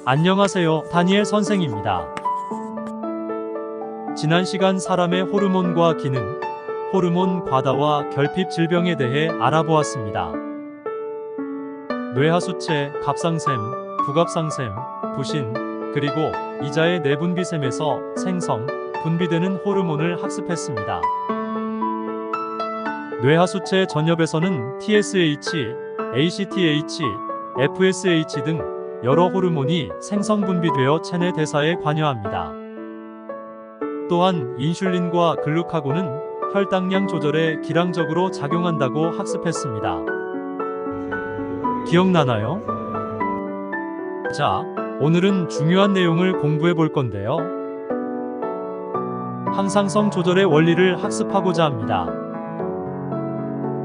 안녕하세요, 다니엘 선생입니다. 지난 시간 사람의 호르몬과 기능, 호르몬 과다와 결핍 질병에 대해 알아보았습니다. 뇌하수체, 갑상샘, 부갑상샘, 부신, 그리고 이자의 내분비샘에서 생성, 분비되는 호르몬을 학습했습니다. 뇌하수체 전엽에서는 TSH, ACTH, FSH 등 여러 호르몬이 생성 분비되어 체내 대사에 관여합니다. 또한 인슐린과 글루카곤은 혈당량 조절에 기량적으로 작용한다고 학습했습니다. 기억나나요? 자, 오늘은 중요한 내용을 공부해 볼 건데요. 항상성 조절의 원리를 학습하고자 합니다.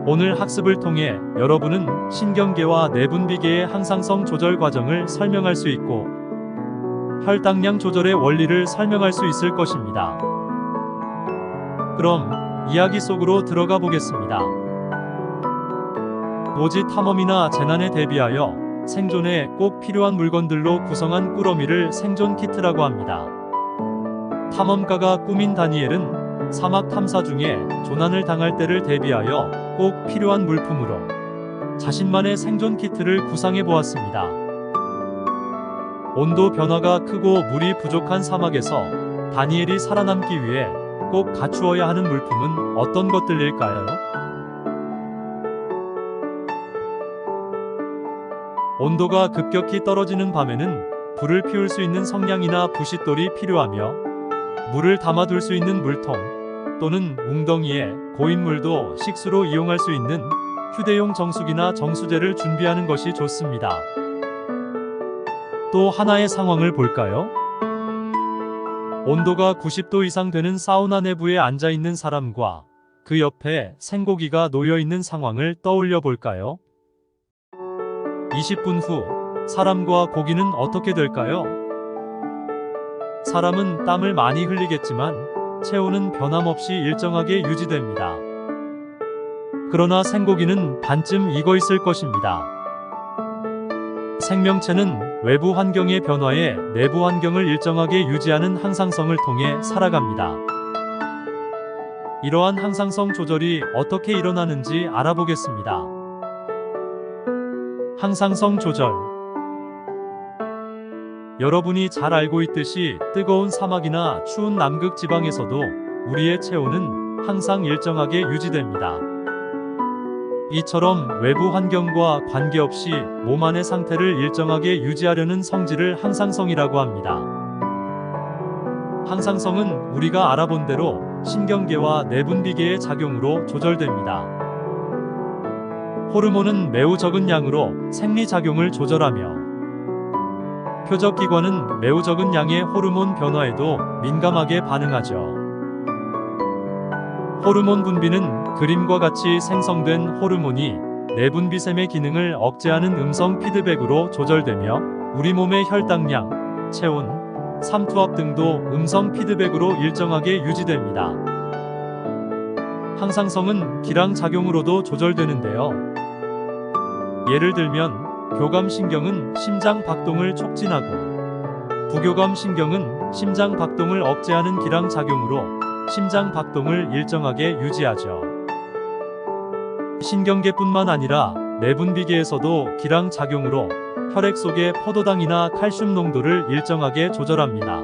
오늘 학습을 통해 여러분은 신경계와 내분비계의 항상성 조절 과정을 설명할 수 있고 혈당량 조절의 원리를 설명할 수 있을 것입니다. 그럼 이야기 속으로 들어가 보겠습니다. 도지 탐험이나 재난에 대비하여 생존에 꼭 필요한 물건들로 구성한 꾸러미를 생존 키트라고 합니다. 탐험가가 꾸민 다니엘은 사막 탐사 중에 조난을 당할 때를 대비하여 꼭 필요한 물품으로 자신만의 생존 키트를 구상해 보았습니다. 온도 변화가 크고 물이 부족한 사막에서 다니엘이 살아남기 위해 꼭 갖추어야 하는 물품은 어떤 것들일까요? 온도가 급격히 떨어지는 밤에는 불을 피울 수 있는 성냥이나 부싯돌이 필요하며 물을 담아둘 수 있는 물통 또는 웅덩이에 고인 물도 식수로 이용할 수 있는 휴대용 정수기나 정수제를 준비하는 것이 좋습니다. 또 하나의 상황을 볼까요? 온도가 90도 이상 되는 사우나 내부에 앉아 있는 사람과 그 옆에 생고기가 놓여 있는 상황을 떠올려 볼까요? 20분 후 사람과 고기는 어떻게 될까요? 사람은 땀을 많이 흘리겠지만 체온은 변함없이 일정하게 유지됩니다. 그러나 생고기는 반쯤 익어 있을 것입니다. 생명체는 외부 환경의 변화에 내부 환경을 일정하게 유지하는 항상성을 통해 살아갑니다. 이러한 항상성 조절이 어떻게 일어나는지 알아보겠습니다. 항상성 조절. 여러분이 잘 알고 있듯이 뜨거운 사막이나 추운 남극 지방에서도 우리의 체온은 항상 일정하게 유지됩니다. 이처럼 외부 환경과 관계없이 몸 안의 상태를 일정하게 유지하려는 성질을 항상성이라고 합니다. 항상성은 우리가 알아본 대로 신경계와 내분비계의 작용으로 조절됩니다. 호르몬은 매우 적은 양으로 생리작용을 조절하며 표적기관은 매우 적은 양의 호르몬 변화에도 민감하게 반응하죠. 호르몬 분비는 그림과 같이 생성된 호르몬이 내분비샘의 기능을 억제하는 음성 피드백으로 조절되며 우리 몸의 혈당량, 체온, 삼투압 등도 음성 피드백으로 일정하게 유지됩니다. 항상성은 기량작용으로도 조절되는데요. 예를 들면 교감신경은 심장 박동을 촉진하고 부교감신경은 심장 박동을 억제하는 기량작용으로 심장 박동을 일정하게 유지하죠. 신경계뿐만 아니라 내분비계에서도 기량작용으로 혈액 속의 포도당이나 칼슘 농도를 일정하게 조절합니다.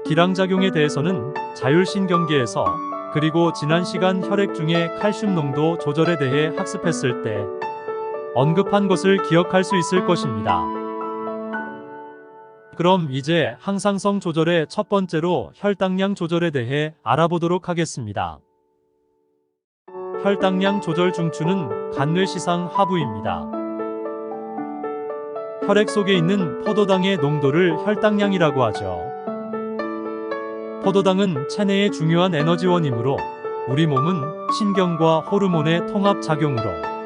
기량작용에 대해서는 자율신경계에서 그리고 지난 시간 혈액 중의 칼슘 농도 조절에 대해 학습했을 때 언급한 것을 기억할 수 있을 것입니다. 그럼 이제 항상성 조절의 첫 번째로 혈당량 조절에 대해 알아보도록 하겠습니다. 혈당량 조절 중추는 간뇌시상 하부입니다. 혈액 속에 있는 포도당의 농도를 혈당량이라고 하죠. 포도당은 체내의 중요한 에너지원이므로 우리 몸은 신경과 호르몬의 통합작용으로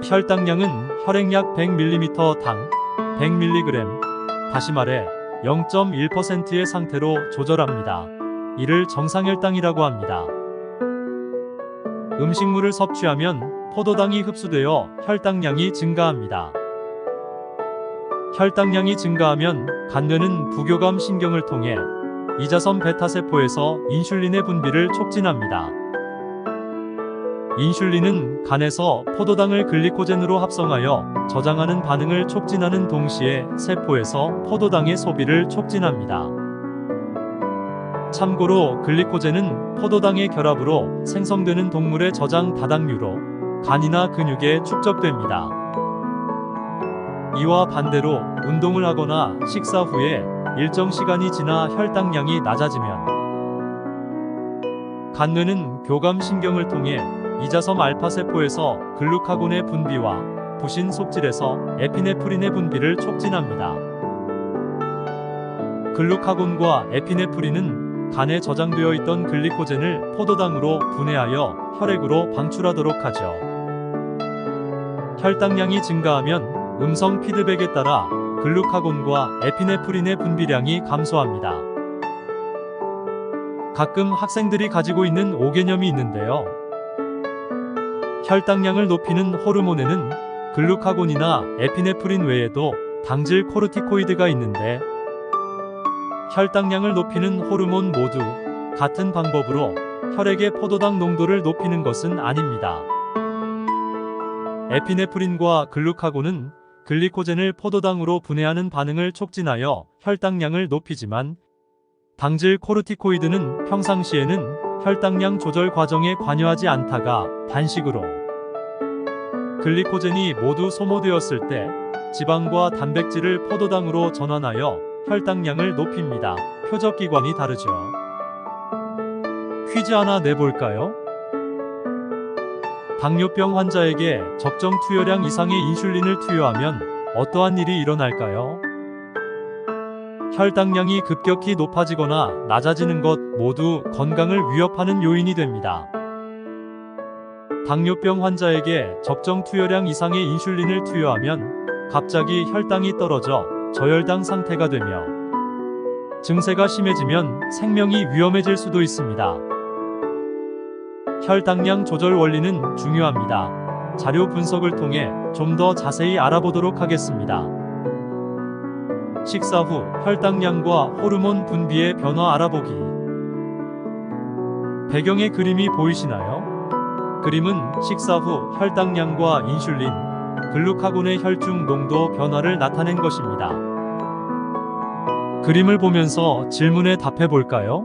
혈당량은 혈액약 100ml 당 100mg, 다시 말해 0.1%의 상태로 조절합니다. 이를 정상혈당이라고 합니다. 음식물을 섭취하면 포도당이 흡수되어 혈당량이 증가합니다. 혈당량이 증가하면 간뇌는 부교감 신경을 통해 이자섬 베타세포에서 인슐린의 분비를 촉진합니다. 인슐린은 간에서 포도당을 글리코젠으로 합성하여 저장하는 반응을 촉진하는 동시에 세포에서 포도당의 소비를 촉진합니다. 참고로 글리코젠은 포도당의 결합으로 생성되는 동물의 저장 다당류로 간이나 근육에 축적됩니다. 이와 반대로 운동을 하거나 식사 후에 일정 시간이 지나 혈당량이 낮아지면 간뇌는 교감신경을 통해 이자섬 알파세포에서 글루카곤의 분비와 부신 속질에서 에피네프린의 분비를 촉진합니다. 글루카곤과 에피네프린은 간에 저장되어 있던 글리코젠을 포도당으로 분해하여 혈액으로 방출하도록 하죠. 혈당량이 증가하면 음성 피드백에 따라 글루카곤과 에피네프린의 분비량이 감소합니다. 가끔 학생들이 가지고 있는 오개념이 있는데요. 혈당량을 높이는 호르몬에는 글루카곤이나 에피네프린 외에도 당질 코르티코이드가 있는데 혈당량을 높이는 호르몬 모두 같은 방법으로 혈액의 포도당 농도를 높이는 것은 아닙니다. 에피네프린과 글루카곤은 글리코젠을 포도당으로 분해하는 반응을 촉진하여 혈당량을 높이지만 당질 코르티코이드는 평상시에는 혈당량 조절 과정에 관여하지 않다가 단식으로 글리코젠이 모두 소모되었을 때 지방과 단백질을 포도당으로 전환하여 혈당량을 높입니다. 표적기관이 다르죠. 퀴즈 하나 내볼까요? 당뇨병 환자에게 적정 투여량 이상의 인슐린을 투여하면 어떠한 일이 일어날까요? 혈당량이 급격히 높아지거나 낮아지는 것 모두 건강을 위협하는 요인이 됩니다. 당뇨병 환자에게 적정 투여량 이상의 인슐린을 투여하면 갑자기 혈당이 떨어져 저혈당 상태가 되며 증세가 심해지면 생명이 위험해질 수도 있습니다. 혈당량 조절 원리는 중요합니다. 자료 분석을 통해 좀 더 자세히 알아보도록 하겠습니다. 식사 후 혈당량과 호르몬 분비의 변화 알아보기. 배경의 그림이 보이시나요? 그림은 식사 후 혈당량과 인슐린, 글루카곤의 혈중 농도 변화를 나타낸 것입니다. 그림을 보면서 질문에 답해 볼까요?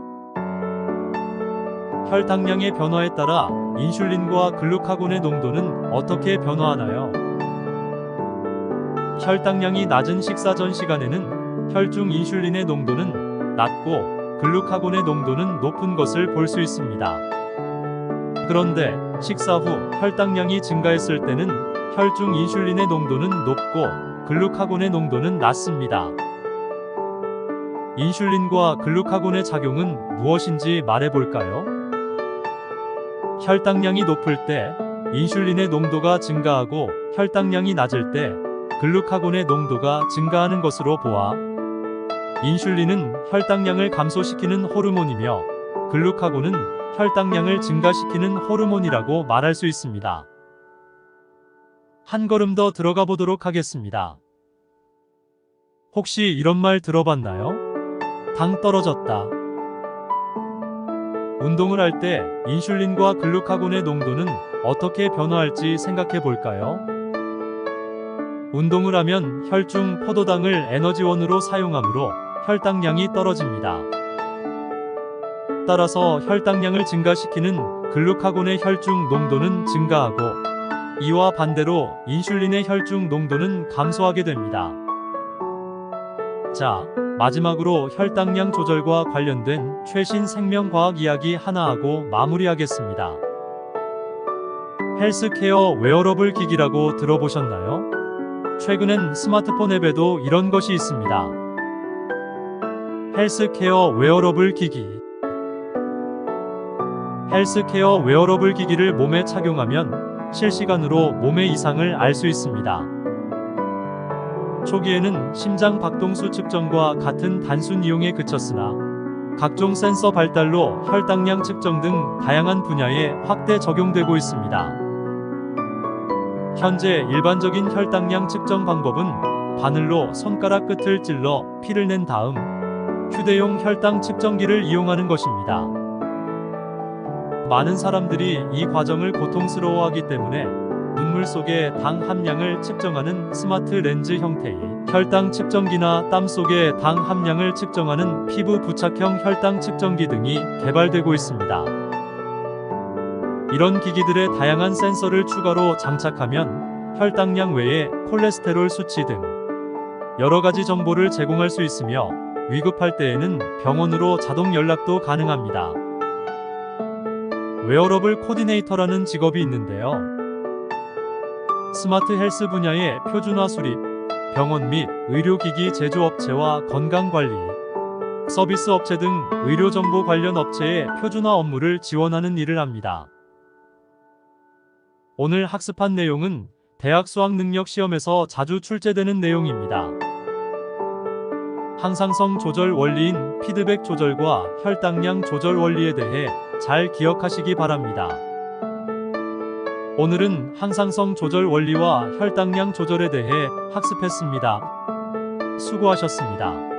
혈당량의 변화에 따라 인슐린과 글루카곤의 농도는 어떻게 변화하나요? 혈당량이 낮은 식사 전 시간에는 혈중 인슐린의 농도는 낮고 글루카곤의 농도는 높은 것을 볼 수 있습니다. 그런데 식사 후 혈당량이 증가했을 때는 혈중 인슐린의 농도는 높고 글루카곤의 농도는 낮습니다. 인슐린과 글루카곤의 작용은 무엇인지 말해볼까요? 혈당량이 높을 때 인슐린의 농도가 증가하고 혈당량이 낮을 때 글루카곤의 농도가 증가하는 것으로 보아 인슐린은 혈당량을 감소시키는 호르몬이며 글루카곤은 혈당량을 증가시키는 호르몬이라고 말할 수 있습니다. 한 걸음 더 들어가 보도록 하겠습니다. 혹시 이런 말 들어봤나요? 당 떨어졌다. 운동을 할 때 인슐린과 글루카곤의 농도는 어떻게 변화할지 생각해 볼까요? 운동을 하면 혈중 포도당을 에너지원으로 사용하므로 혈당량이 떨어집니다. 따라서 혈당량을 증가시키는 글루카곤의 혈중 농도는 증가하고 이와 반대로 인슐린의 혈중 농도는 감소하게 됩니다. 자, 마지막으로 혈당량 조절과 관련된 최신 생명과학 이야기 하나 하고 마무리하겠습니다. 헬스케어 웨어러블 기기라고 들어보셨나요? 최근엔 스마트폰 앱에도 이런 것이 있습니다. 헬스케어 웨어러블 기기. 헬스케어 웨어러블 기기를 몸에 착용하면 실시간으로 몸의 이상을 알 수 있습니다. 초기에는 심장 박동수 측정과 같은 단순 이용에 그쳤으나 각종 센서 발달로 혈당량 측정 등 다양한 분야에 확대 적용되고 있습니다. 현재 일반적인 혈당량 측정 방법은 바늘로 손가락 끝을 찔러 피를 낸 다음 휴대용 혈당 측정기를 이용하는 것입니다. 많은 사람들이 이 과정을 고통스러워하기 때문에 눈물 속의 당 함량을 측정하는 스마트 렌즈 형태의 혈당 측정기나 땀 속의 당 함량을 측정하는 피부 부착형 혈당 측정기 등이 개발되고 있습니다. 이런 기기들의 다양한 센서를 추가로 장착하면 혈당량 외에 콜레스테롤 수치 등 여러 가지 정보를 제공할 수 있으며 위급할 때에는 병원으로 자동 연락도 가능합니다. 웨어러블 코디네이터라는 직업이 있는데요. 스마트 헬스 분야의 표준화 수립, 병원 및 의료기기 제조업체와 건강관리, 서비스 업체 등 의료정보 관련 업체의 표준화 업무를 지원하는 일을 합니다. 오늘 학습한 내용은 대학 수학능력 시험에서 자주 출제되는 내용입니다. 항상성 조절 원리인 피드백 조절과 혈당량 조절 원리에 대해 잘 기억하시기 바랍니다. 오늘은 항상성 조절 원리와 혈당량 조절에 대해 학습했습니다. 수고하셨습니다.